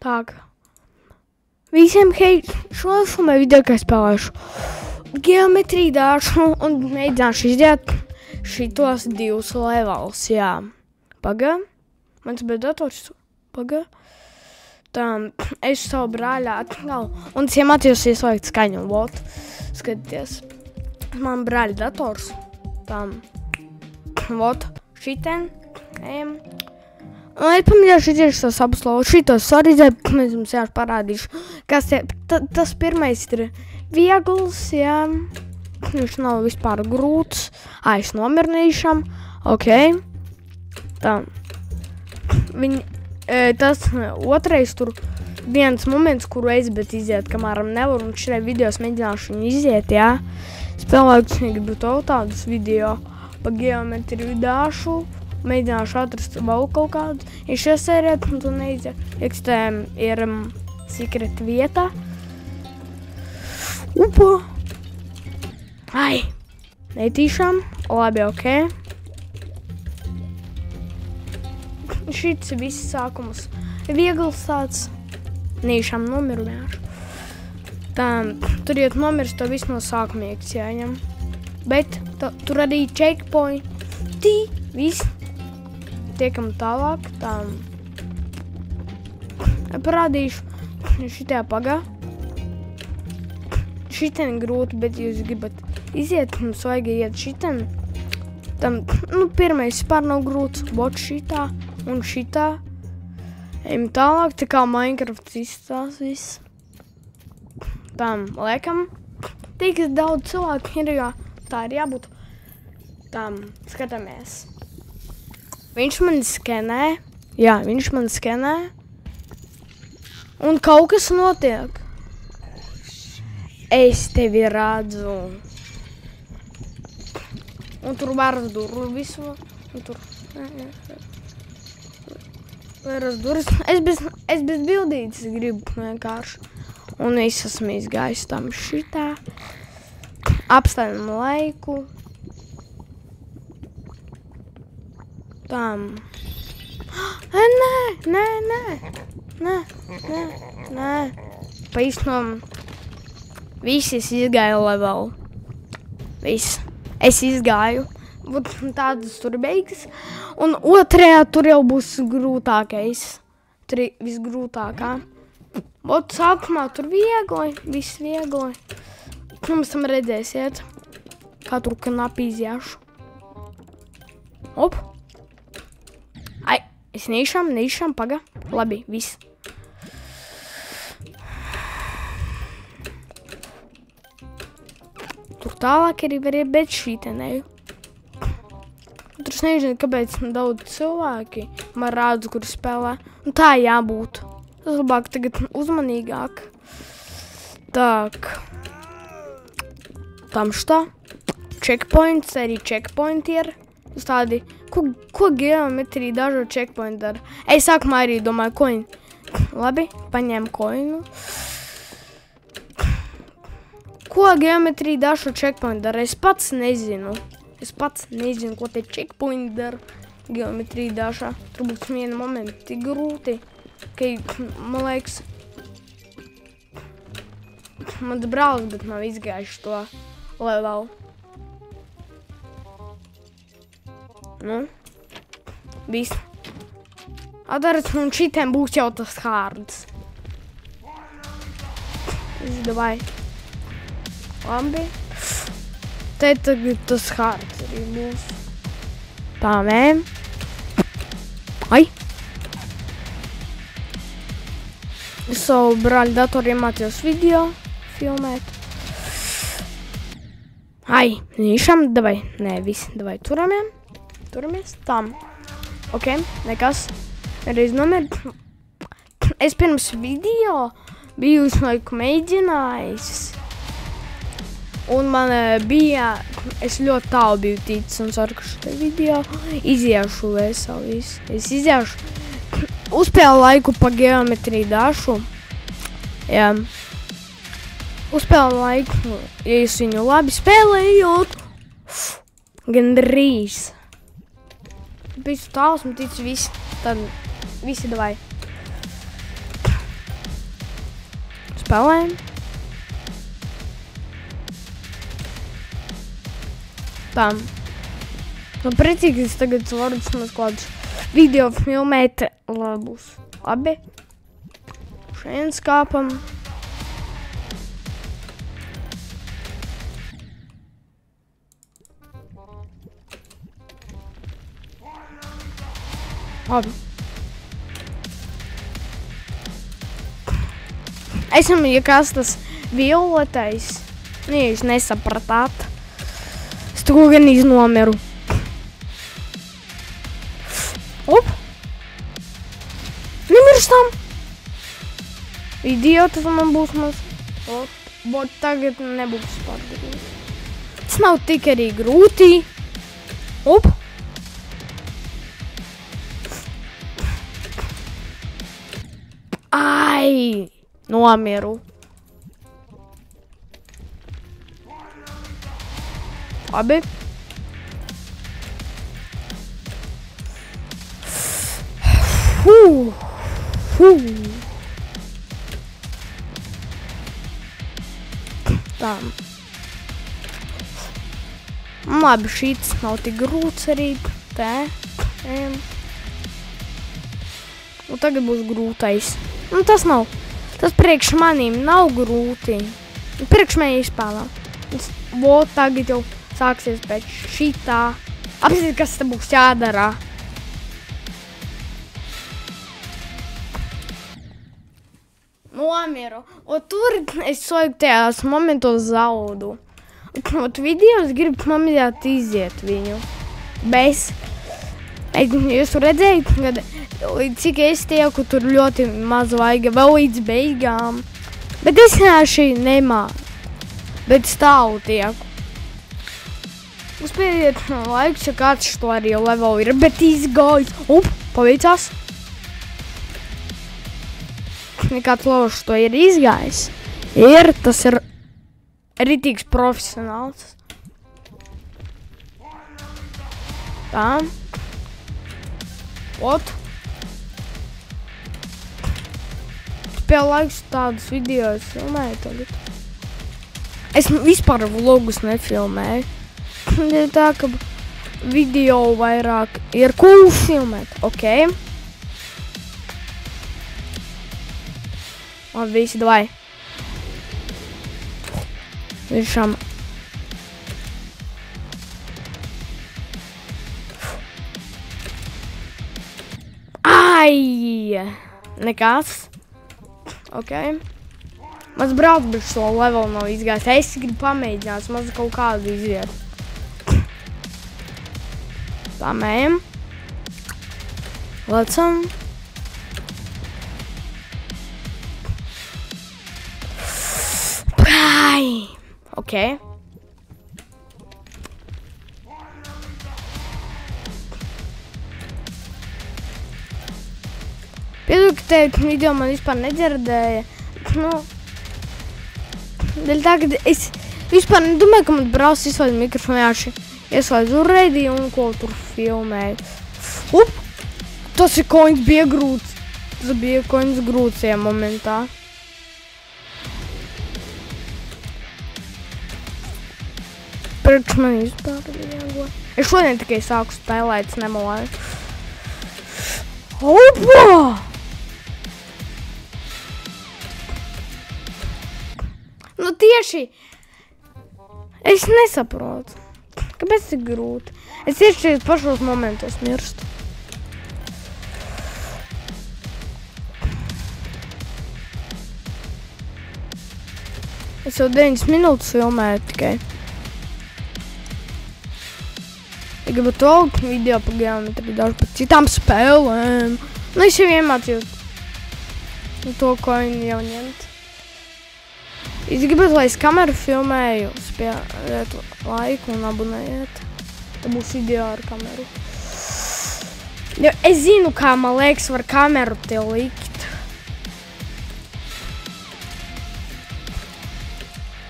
Tak. Visiem, hei, šodien video, ka es spēlēšu geometriju dāšu un mēģināšu izdiet šitos 2 levels, jā. Paga. Mans bija dators. Paga. Tā, es savu brāļā atkal. Un es iemācījos ieslēgt skaņu. Vot. Skatieties. Man brāļa dators. Tā. Vot. Šiten. Ejam. Un es pamēģināšu izdiet šos abus levels. Šitos sarīdzēt. Es jums jāšu parādīšu. Kas tie. Tas pirmais ir viegls, jā. Viņš nav vispār grūts. Es nomirnīšam. Ok. Tā. Tas otrais tur viens moments, kuru es bet iziet, kamēr nevaru, un šajā video es mēģināšu viņu iziet, jā. Spēlēt, es gribu tādus video pa geometriju dāšu, mēģināšu atrast vēl kaut kādu. Ja šajā sērijā, tu neiziet, ir secret vieta. Upa! Ai! Netīšām, labi, ok. Šits viss sākums viegls tāds. Nīšām nomirināšu. Tā, tur iet nomirs, to viss no sākumiegs jāņem. Bet tur arī checkpointi. Viss. Tiekam tālāk. Tā. Parādīšu šitā pagā. Šiten grūti, bet jūs gribat iziet, mums vajag iet šiten. Tam, pirmais vispār nav grūts. Vot šitā. Un šitā. Ejam tālāk, tā kā Minecraft izstās viss. Tam, liekam. Tik daudz cilvēku ir, jo tā ir jābūt. Tam, skatāmies. Viņš man skenē. Jā, viņš man skenē. Un kaut kas notiek. Es tevi redzu. Un tur varas duru visu. Un tur. Varas duras. Es bez bildītes gribu vienkārši. Un es esmu izgājis tam šitā. Apstājam laiku. Tam. Nē. Pa īstam. Visi es izgāju level. Viss. Es izgāju. Tādas tur beigas. Un otrajā tur jau būs grūtākais. Tur ir visgrūtākā. Ot sākumā tur viegli. Viss viegli. Mums tam redzēsiet. Kā tur knapi izjāšu. Op. Ai, es neišām, paga. Labi, viss. Tur tālāk arī var iet, bet šītenēju. Tur es nezinu, kāpēc daudz cilvēki man rādz, kur spēlē. Un tā jābūt. Tas labāk tagad uzmanīgāk. Tak. Tam šitā. Checkpoints, arī checkpointi ir. Tas tādi, ko geometrija dažo checkpointi dara. Es sākumā arī domāju, koinu. Labi, paņēmu koinu. Ko geometrija dažo checkpointi dara? Es pats nezinu. Ko te checkpointi dara geometrija dažā. Tur būs viena momenta tik grūti, ka, man liekas, mans brālis, bet nav izgājuši to levelu. Viss. Atdarat, un šitiem būs jau tas hards. Davai. Labi. Te tagad tas hards arī būs. Tā, nē. Ai. Es savu brāļu datoru iemācījos video filmēt. Ai, nīšam, davai. Nē, visi, davai, turamies. Tam. Ok, nekas. Reiz nomirt. Es pirms video biju uz laiku mēģinājis. Un man bija, es ļoti tālu biju ticis un ceru, ka šitā video iziešu veselu visu. Es iziešu, uzspēlu laiku pa geometriju dašu. Jā. Uzspēlu laiku, ja es viņu labi spēlējot. Gandrīz. Visu tālu esmu ticis visi, tad visi davai. spēlējam. Tā. Nu, precīgi es tagad varu vismaz kādus video filmēt, lai būs labi. Šeit skāpam. Labi. Esam, ja kas tas violetais, ja jūs nesapratāt, es to gan iznomiru. Op! Nemirstam! Idiotas man būs maz. Bot tagad nebūs pārgrūti. Tas nav tik arī grūti. Op! Ai! Nomiru. Labi. Tā. Labi, šīts nav tik grūts arī. Te. Un tagad būs grūtais. Nu, tas nav. Tas priekš manīm nav grūti. Priekš manī izspēlā. Vot tagad jau sāksies pēc šitā. Apsīt, kas te būs jādara. Nomiru. Un tur es tajās momentos zaudu. Un video es gribu pamēģināt iziet viņu. Bez. Jūs redzējāt, kad cik es tieku tur ļoti maz vajag vēl līdz beigām. Bet es vienkārši nemāku. Bet stāvu tieku. Uzpēdiet laiks, ja kāds to arī level ir, bet izgājis. Paveicās. Nekāds levels to ir izgājis. Tas ir ritīgs profesionāls. Tā. Ot. Pie laiks tādus video es filmēju tagad. Es vispār vlogus nefilmēju. Tā, ka video vairāk ir cool filmēt. Ok. Labi, visi, davai. Višām. Ai! Nekas. Ok. Mans brauc bez šo level nav izgājis. Es gribu pamēģināt, maz kaut kādu iziet. Pamējam. Lecam. Ai! Ok. Piedodu, ka te video man vispār nedzirdēja. Nu, dēļ tā, ka es vispār nedomāju, ka man brauc izslēdz mikrofonu, jāši ieslēdzu redī un ko tur filmēju. Tas ir koņs bija grūts. Tas bija koņs grūts tajā momentā. Priekš man vispār jāgo. Es šodien tikai sāku spēlēt, es nemalāju. Opa! Nu tieši, es nesaprotu, kāpēc tik grūti. Es tieši pašos momentos mirstu. Es jau 9 minūtes filmēju tikai. Ja gribat vēl video pa geometriju, daudz par citām spēlēm. Nu, es jau iemācījos to, ko viņi jau ņemt. Es gribat, lai es kameru filmēju, spiediet laiku un abonējiet. Tā būs video ar kameru. Jo es zinu, kā man liekas var kameru te likt.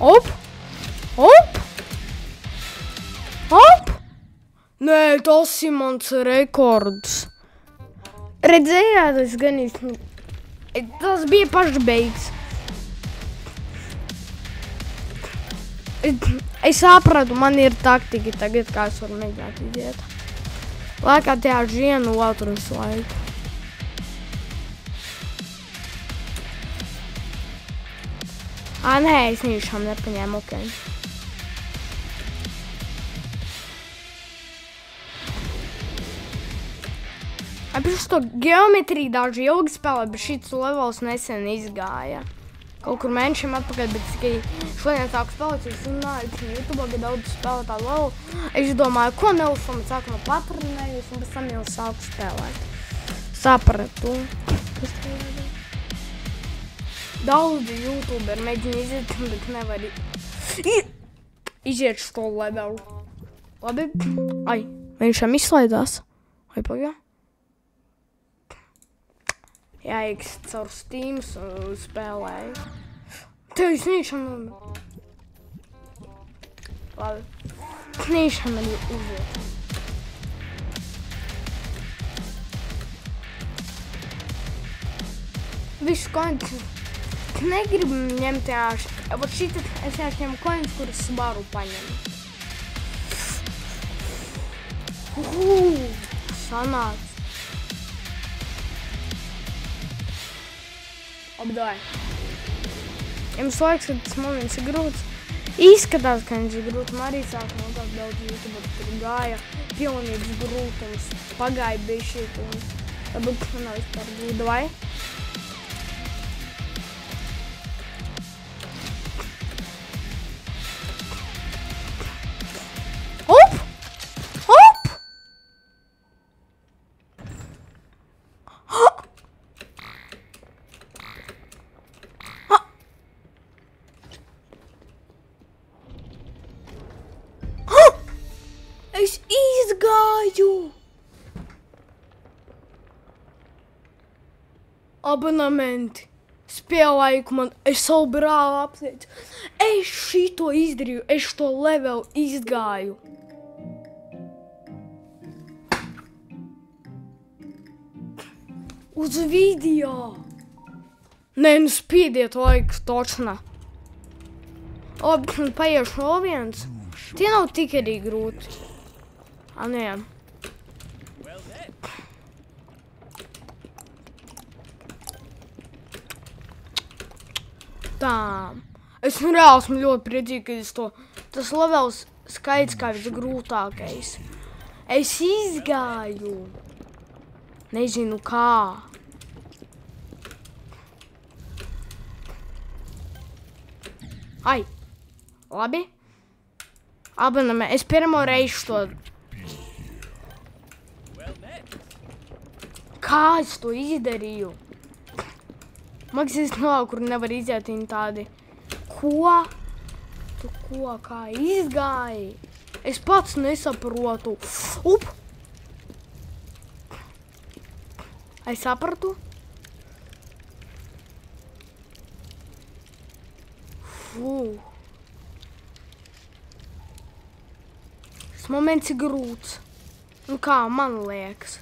Op! Op! Op! Nē, tas ir mans rekords. Redzējāt, es gan īsti... Tas bija pašbeigs. Es sapratu, man ir taktika tagad, kā es varu mēģināt iziet. Laikā tajā žienu otru visu laiku. Nē, es nīšām nepaņēmu, okei. Pirms to geometriju daži ilgi spēlē, bet šits levels nesen izgāja. Kaut kur mēnešiem atpakaļ, bet tikai šodien sāku spēlēt, es runāju, ka YouTube, kad daudz spēlē tādu levelu. Es domāju, ko neuzsam, sākumā patrinējos un pēc tam jau sāku spēlēt. Sapratu. Kas tā jādara? Daudzi YouTuberi mēģina iziet, bet nevar iziet šo levelu. Labi? Ai, mēnešiem izslaidās. Vai pagā? Jā, es caur Steam spēlēju. Tev es nīšam... Labi. Nīšam arī uziet. Visu koinus negribu ņemt jāši. Vat šitad es jāši ņemu koinus, kuras varu paņemt. Sanāc. Obdāj. Jums laiks, kad tas moments ir grūts. Izskatās, ka viņš ir grūts. Man arī sāk no tās daudz YouTube, tur gāja pilnīgs grūtums. Pagāja bišķīt un tad nav vispār grūti, vai? Op! Op! Es izgāju! Abonementi. Spēlēju, man es savu brāli apsveicu. Es šito izdarīju, es to levelu izgāju. Uz video. Nē, nu spiediet laiku točnā. Labi, paiešu vēl viens. Tie nav tik arī grūti. Nē. Tā. Es reāli esmu ļoti priecīgi, ka es to... Tas levels skaits kā visgrūtākais. Es izgāju. Nezinu kā. Ai. Labi. Abonamē. Es pirmo reizi to... Kā es to izdarīju? Maks, es nav, kur nevar iziet viņi tādi. Ko? Tu ko? Kā izgāji? Es pats nesaprotu. Up! Es sapratu? Fū. Šis moments ir grūts. Nu kā, man liekas.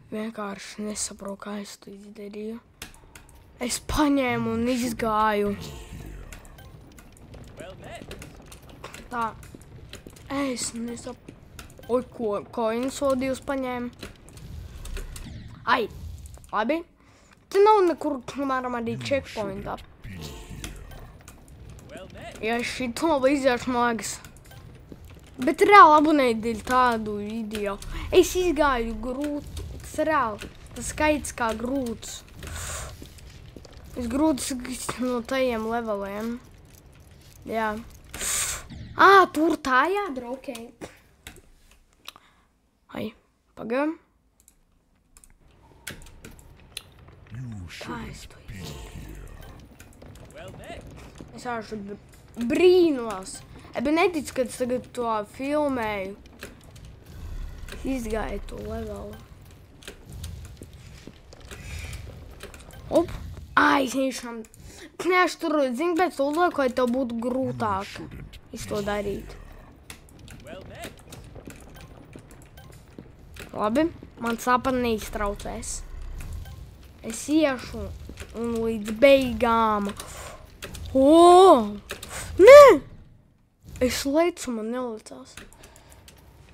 Vienkārši nesaprotu, kā es to izdarīju. Es paņēmu un izgāju. Tā. Es nesaprotu. Oi, ko? Koinus vēl divus paņēmu. Ai. Labi. Te nav nekur, piemēram, arī checkpointā. Ja šito vēl izjāšu māgas. Bet reāli abonēju dēļ tādu video. Es izgāju grūti. Tas reāli. Tas skaits kā grūts. Es grūts no tajiem leveliem. Jā. Tur tā jādara, okei. Ai, pagaidām. Kā es to izdarīju? Es āšu brīnos. Bet neticu, kad es tagad to filmēju. Izgāju to levelu. Op! Es niešām knēšu tur, zini, pēc to uzlieku, lai tev būtu grūtāk to darīt. Labi, man sāpa neiztraucēs. Es iešu un līdz beigām. Nē! Es lecu, man nelicās.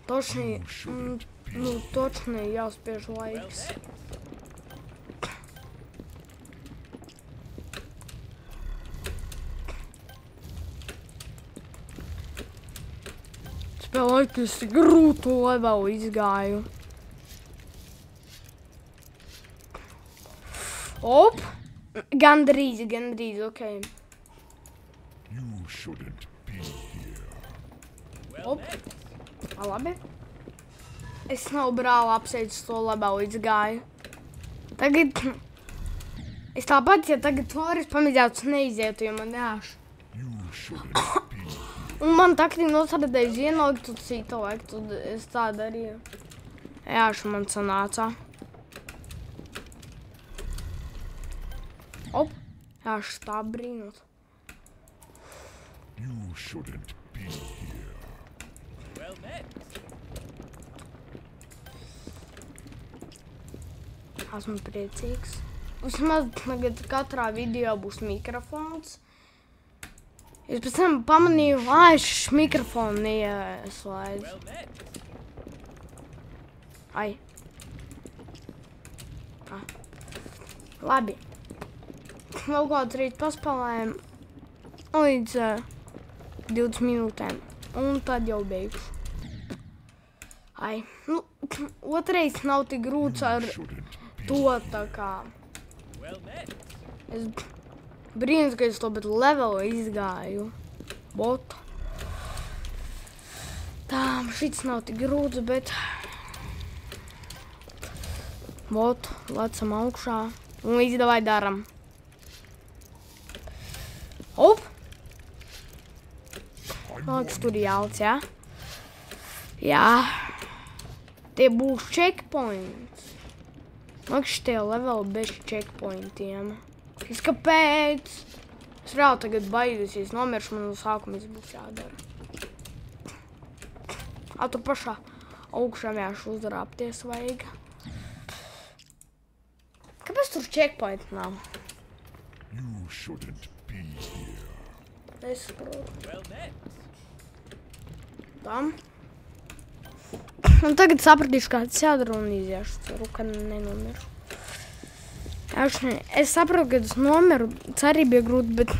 Točnī jāspiež laiks. Spēlēt, es grūtu levelu izgāju. Op! Gandrīz, okei. Op! Labi. Es nav brāli apsveicu to levelu izgāju. Tagad... Es tāpat, ja tagad Floris pamēģinātu neizietu, jo man jāšu. Un man taktiski nosardēja vienalga, tu cita laika, tad es tā darīju. Jāšu man sanācā. Op! Jāšu tā brīnot. Esmu priecīgs. Vismaz tagad katrā video būs mikrofons. Es pēc tam pamanīju, šis mikrofonu neieslēdz. Ai. Labi. Vēl kādu rīt paspēlējam līdz 20 minūtēm. Un tad jau beigšu. Ai. Nu, otrais nav tik grūts ar to tā kā. Es brīnums, ka es to bet levelu izgāju. Botu. Tā, šits nav tik grūts, bet... Botu, lecam augšā. Un līdz davai daram. Op! Liekas, tur jālc, jā? Jā. Tie būs checkpoints. Liekas, tie leveli bez checkpointiem. Es kāpēc? Es vēl tagad baidos, ja es nomiršu, man no sākuma viss būs jādara. Tur pašā augšā vienkārši uzrāpties vajag. Kāpēc tur checkpoint nav? Es saprotu. Tam. Un tagad sapratīšu, kāds jādara un iziešu. Ceru, ka nenomiršu. Es saprotu, ka es nomiru. Cerība bija grūti, bet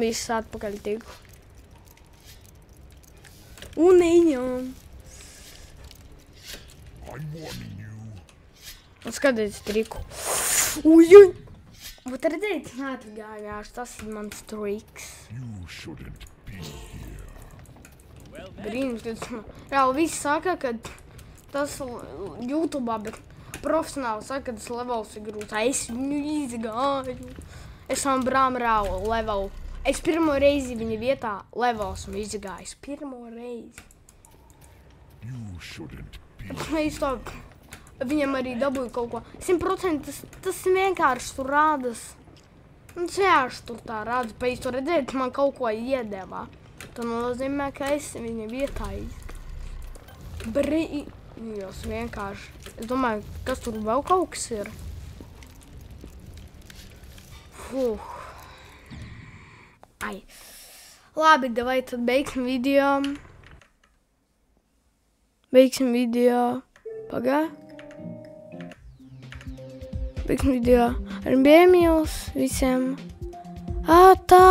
viss atpakaļ tiku. Un neņem. Un skaties triku. Ujuj! Bet redzēt, neatgājās. Tas ir mans triks. Brīnums, kad reāli viss saka, ka tas YouTube'ā, bet profesionāli saka, ka tas levels ir grūts. Es viņu izgāju. Es man brām reāli levelu. Es pirmo reizi viņa vietā levels un izgāju. Pirmo reizi. Es to... Viņam arī dabūju kaut ko. 100% tas vienkārši tur rādas. Tas vienkārši tur tā rādas. Pēc to redzēt, man kaut ko iedevā. Tas nozīmē, ka es viņa vietā izgāju. Brīnījos vienkārši. Es domāju, kas tur vēl kaut kas ir. Fuh. Ai. Labi, davai tad beigsim video. Pagā. Beigsim video ar bēmījus visiem. Tā!